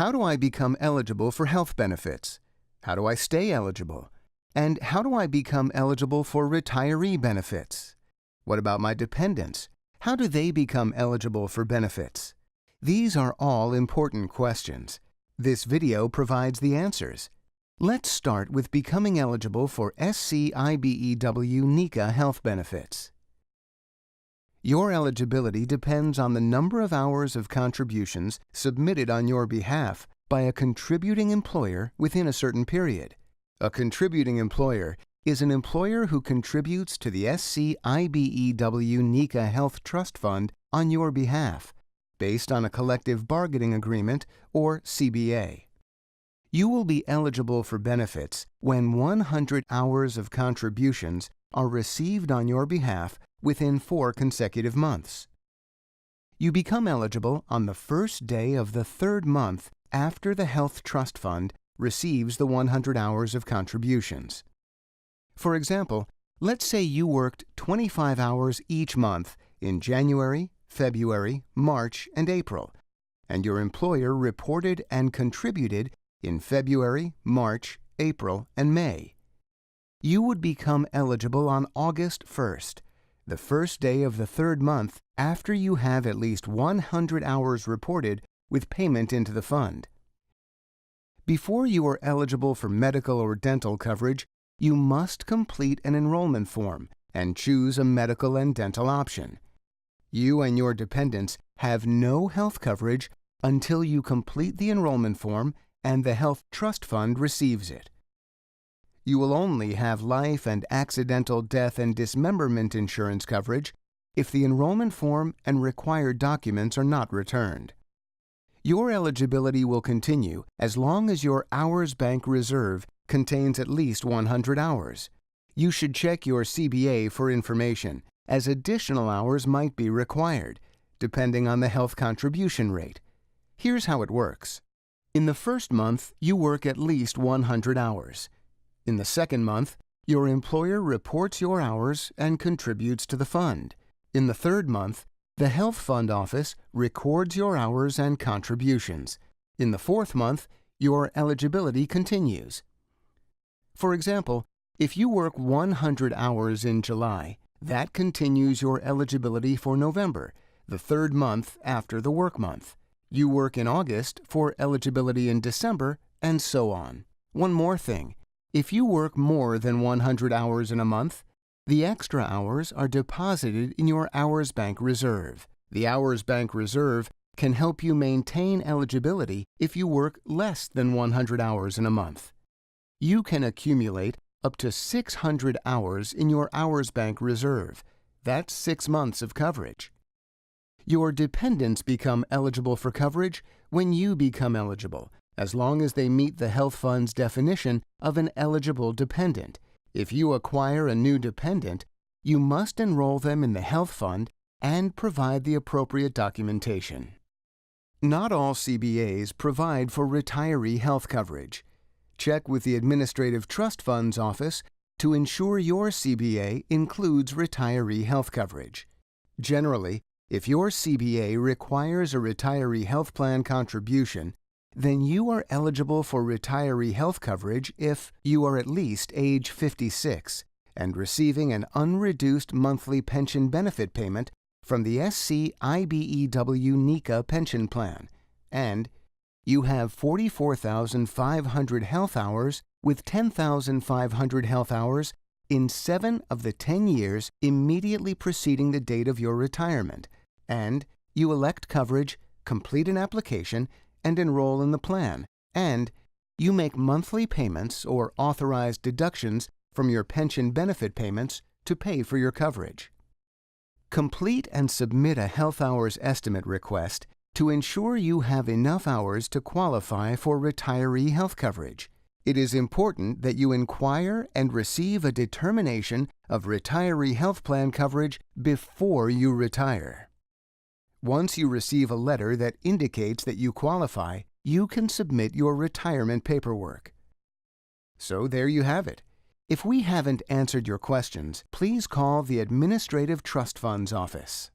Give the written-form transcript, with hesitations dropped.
How do I become eligible for health benefits? How do I stay eligible? And how do I become eligible for retiree benefits? What about my dependents? How do they become eligible for benefits? These are all important questions. This video provides the answers. Let's start with becoming eligible for SC IBEW-NECA health benefits. Your eligibility depends on the number of hours of contributions submitted on your behalf by a contributing employer within a certain period. A contributing employer is an employer who contributes to the SC IBEW-NECA Health Trust Fund on your behalf, based on a collective bargaining agreement or CBA. You will be eligible for benefits when 100 hours of contributions are received on your behalf within 4 consecutive months. You become eligible on the first day of the 3rd month after the Health Trust Fund receives the 100 hours of contributions. For example, let's say you worked 25 hours each month in January, February, March, and April, and your employer reported and contributed in February, March, April, and May. You would become eligible on August 1st, the first day of the 3rd month after you have at least 100 hours reported with payment into the fund. Before you are eligible for medical or dental coverage, you must complete an enrollment form and choose a medical and dental option. You and your dependents have no health coverage until you complete the enrollment form and the Health Trust Fund receives it. You will only have life and accidental death and dismemberment insurance coverage if the enrollment form and required documents are not returned. Your eligibility will continue as long as your hours bank reserve contains at least 100 hours. You should check your CBA for information, as additional hours might be required, depending on the health contribution rate. Here's how it works. In the first month, you work at least 100 hours. In the second month, your employer reports your hours and contributes to the fund. In the third month, the Health Fund Office records your hours and contributions. In the fourth month, your eligibility continues. For example, if you work 100 hours in July, that continues your eligibility for November, the 3rd month after the work month. You work in August for eligibility in December, and so on. One more thing. If you work more than 100 hours in a month, the extra hours are deposited in your Hours Bank Reserve. The Hours Bank Reserve can help you maintain eligibility if you work less than 100 hours in a month. You can accumulate up to 600 hours in your Hours Bank Reserve. That's 6 months of coverage. Your dependents become eligible for coverage when you become eligible, as long as they meet the Health Fund's definition of an eligible dependent. If you acquire a new dependent, you must enroll them in the Health Fund and provide the appropriate documentation. Not all CBAs provide for retiree health coverage. Check with the Administrative Trust Funds Office to ensure your CBA includes retiree health coverage. Generally, if your CBA requires a retiree health plan contribution, then you are eligible for retiree health coverage if you are at least age 56 and receiving an unreduced monthly pension benefit payment from the SC IBEW-NECA pension plan, and you have 44,500 health hours with 10,500 health hours in 7 of the 10 years immediately preceding the date of your retirement, and you elect coverage, complete an application, and enroll in the plan, and you make monthly payments or authorized deductions from your pension benefit payments to pay for your coverage. Complete and submit a health hours estimate request to ensure you have enough hours to qualify for retiree health coverage. It is important that you inquire and receive a determination of retiree health plan coverage before you retire. Once you receive a letter that indicates that you qualify, you can submit your retirement paperwork. So there you have it. If we haven't answered your questions, please call the Administrative Trust Funds Office.